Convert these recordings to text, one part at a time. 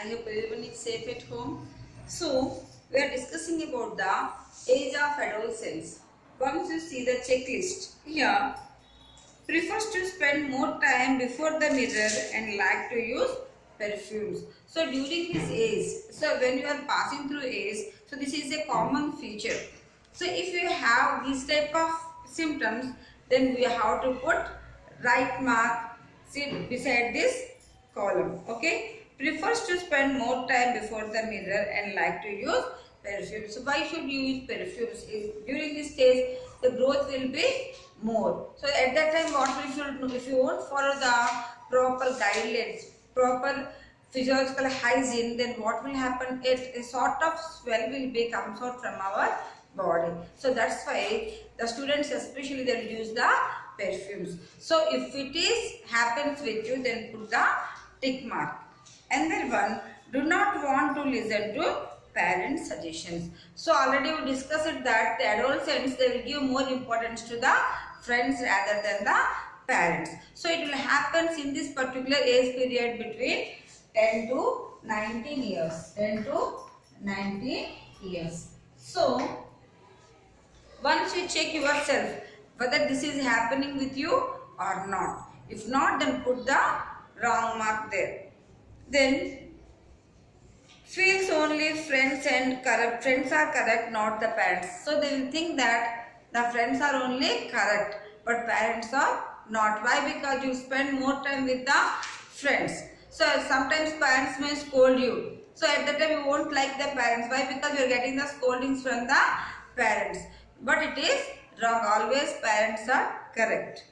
I hope everyone is safe at home. So, we are discussing about the age of adolescence. Once you see the checklist here, prefers to spend more time before the mirror and like to use perfumes. So during this age, so when you are passing through age, so this is a common feature. So if you have this type of symptoms, then we have to put right mark beside this column. Okay, prefers to spend more time before the mirror and like to use perfumes. So why should you use perfumes? During this stage, the growth will be more. So at that time, what we should do, if you won't follow the proper guidelines, proper physiological hygiene, then what will happen? A sort of swell will be comes out from our body. So that's why the students especially they will use the perfumes. So if it is happens with you, then put the tick mark. Another one, do not want to listen to parents' suggestions. So already we discussed that the adolescents they will give more importance to the friends rather than the parents. So it will happen in this particular age period between 10 to 19 years. 10 to 19 years. So once you check yourself whether this is happening with you or not. If not, then put the wrong mark there. Then feels only friends and correct. Friends are correct, not the parents. So they will think that the friends are only correct, but parents are not. Why? Because you spend more time with the friends. So sometimes parents may scold you. So at that time you won't like the parents. Why? Because you are getting the scoldings from the parents. But it is wrong. Always parents are correct.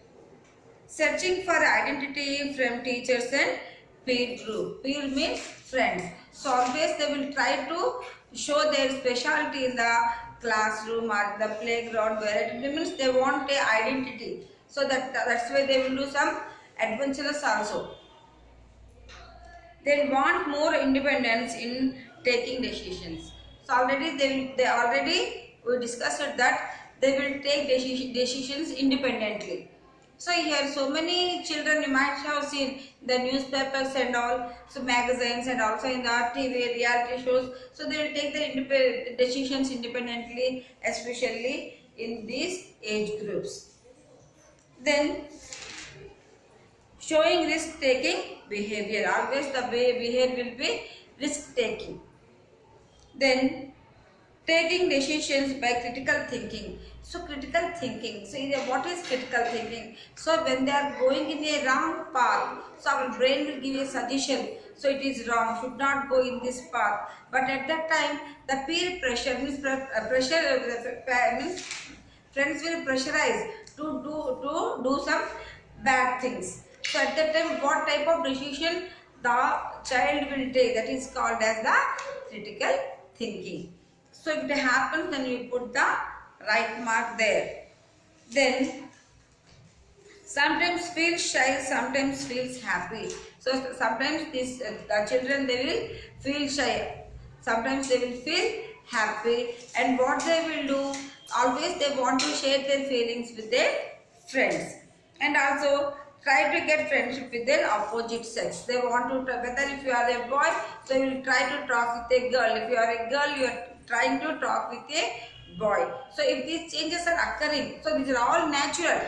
Searching for identity from teachers and peer group. Peer means friends. So always they will try to show their specialty in the classroom or the playground where it means they want a identity. So that's why they will do some adventurous also. They want more independence in taking decisions. So already we discussed that they will take decisions independently. So here so many children you might have seen the newspapers and all, so magazines and also in the TV reality shows. So they will take the decisions independently, especially in these age groups. Then showing risk taking behavior. Always the behavior will be risk taking. Then taking decisions by critical thinking. So critical thinking. So what is critical thinking? So when they are going in a wrong path, so our brain will give a suggestion. So it is wrong, should not go in this path. But at that time, the peer pressure means means friends will pressurize to do some bad things. So at that time, what type of decision the child will take? That is called as the critical thinking. So if it happens, then you put the right mark there. Then sometimes feels shy, sometimes feels happy. So sometimes the children they will feel shy, sometimes they will feel happy, and what they will do, always they want to share their feelings with their friends, and also try to get friendship with their opposite sex. They want to, whether if you are a boy, they will try to talk with a girl. If you are a girl, you are trying to talk with a boy. So if these changes are occurring, so these are all natural.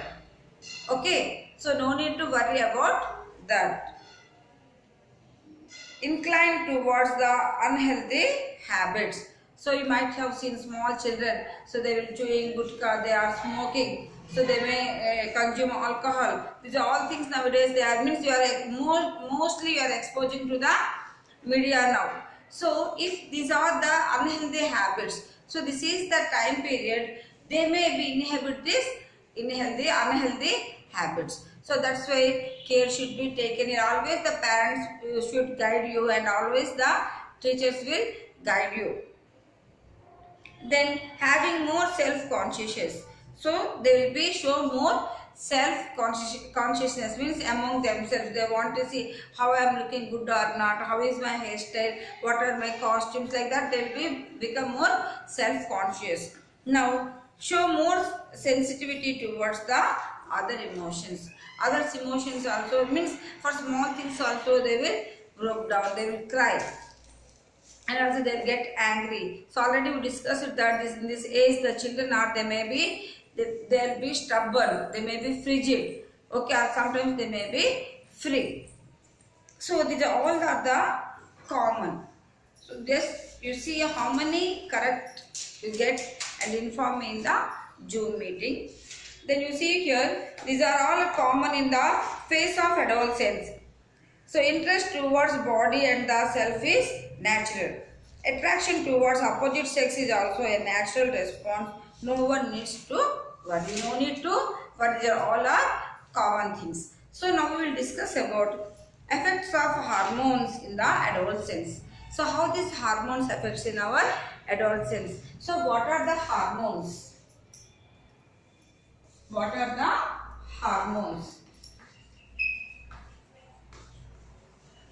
Okay, so no need to worry about that. Inclined towards the unhealthy habits. So you might have seen small children, so they will chewing gutka, they are smoking, so they may consume alcohol. These are all things nowadays they are, means you are mostly you are exposing to the media now. So if these are the unhealthy habits, so this is the time period they may be inhibit this unhealthy habits. So that's why care should be taken. Always the parents should guide you, and always the teachers will guide you. Then having more self-consciousness. So they will be show more self-consciousness, means among themselves they want to see how I am looking good or not, how is my hairstyle, what are my costumes, like that they will become more self-conscious. Now show more sensitivity towards the other emotions. Other emotions also, means for small things also they will broke down, they will cry. and also they'll get angry. So already we discussed that in this age the children are, they'll be stubborn, they may be frigid, okay, or sometimes they may be free. So these are all are the common. So just you see how many correct you get and inform me in the June meeting. Then you see here, these are all common in the phase of adolescence. So interest towards body and the self is natural. Attraction towards opposite sex is also a natural response. No one needs to worry. No need to worry. They all are common things. So now we will discuss about effects of hormones in the adolescence. So how these hormones affects in our adolescence. So what are the hormones? What are the hormones?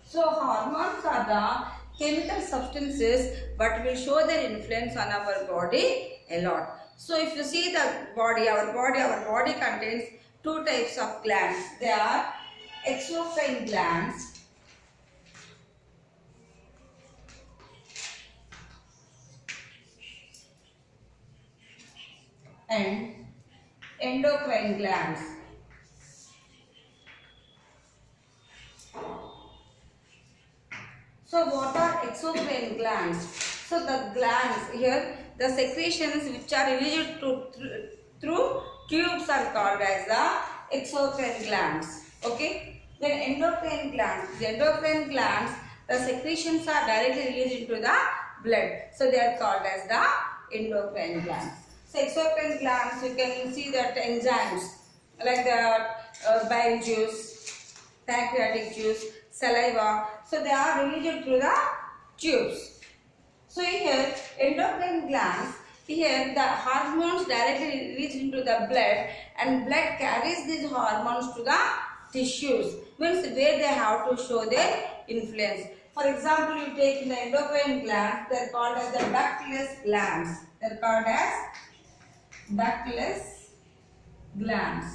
So hormones are the chemical substances but will show their influence on our body a lot. So if you see the body, our body contains two types of glands. They are exocrine glands and endocrine glands. So what are exocrine glands? So the glands here, the secretions which are released through tubes are called as the exocrine glands. Okay. Then endocrine glands. The endocrine glands, the secretions are directly released into the blood. So they are called as the endocrine glands. So exocrine glands, you can see that enzymes like the bile juice, pancreatic juice, saliva. So they are released through the tubes. So here endocrine glands, here the hormones directly released into the blood and blood carries these hormones to the tissues, means where they have to show their influence. For example, you take the endocrine glands, they are called as the ductless glands. They are called as ductless glands.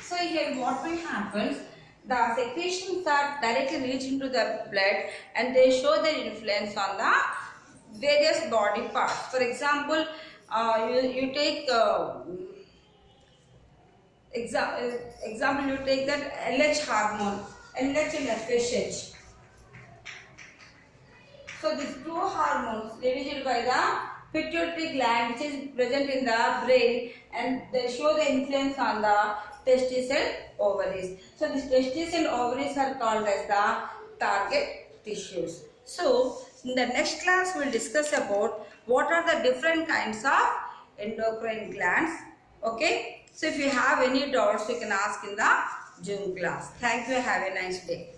So here what will happen, the secretions are directly reach into the blood and they show their influence on the various body parts. For example, you take example you take that LH hormone, LH and FSH. So these two hormones released by the pituitary gland which is present in the brain and they show the influence on the testes and ovaries. So these testes and ovaries are called as the target tissues. So in the next class we will discuss about what are the different kinds of endocrine glands. Okay. So if you have any doubts you can ask in the June class. Thank you. Have a nice day.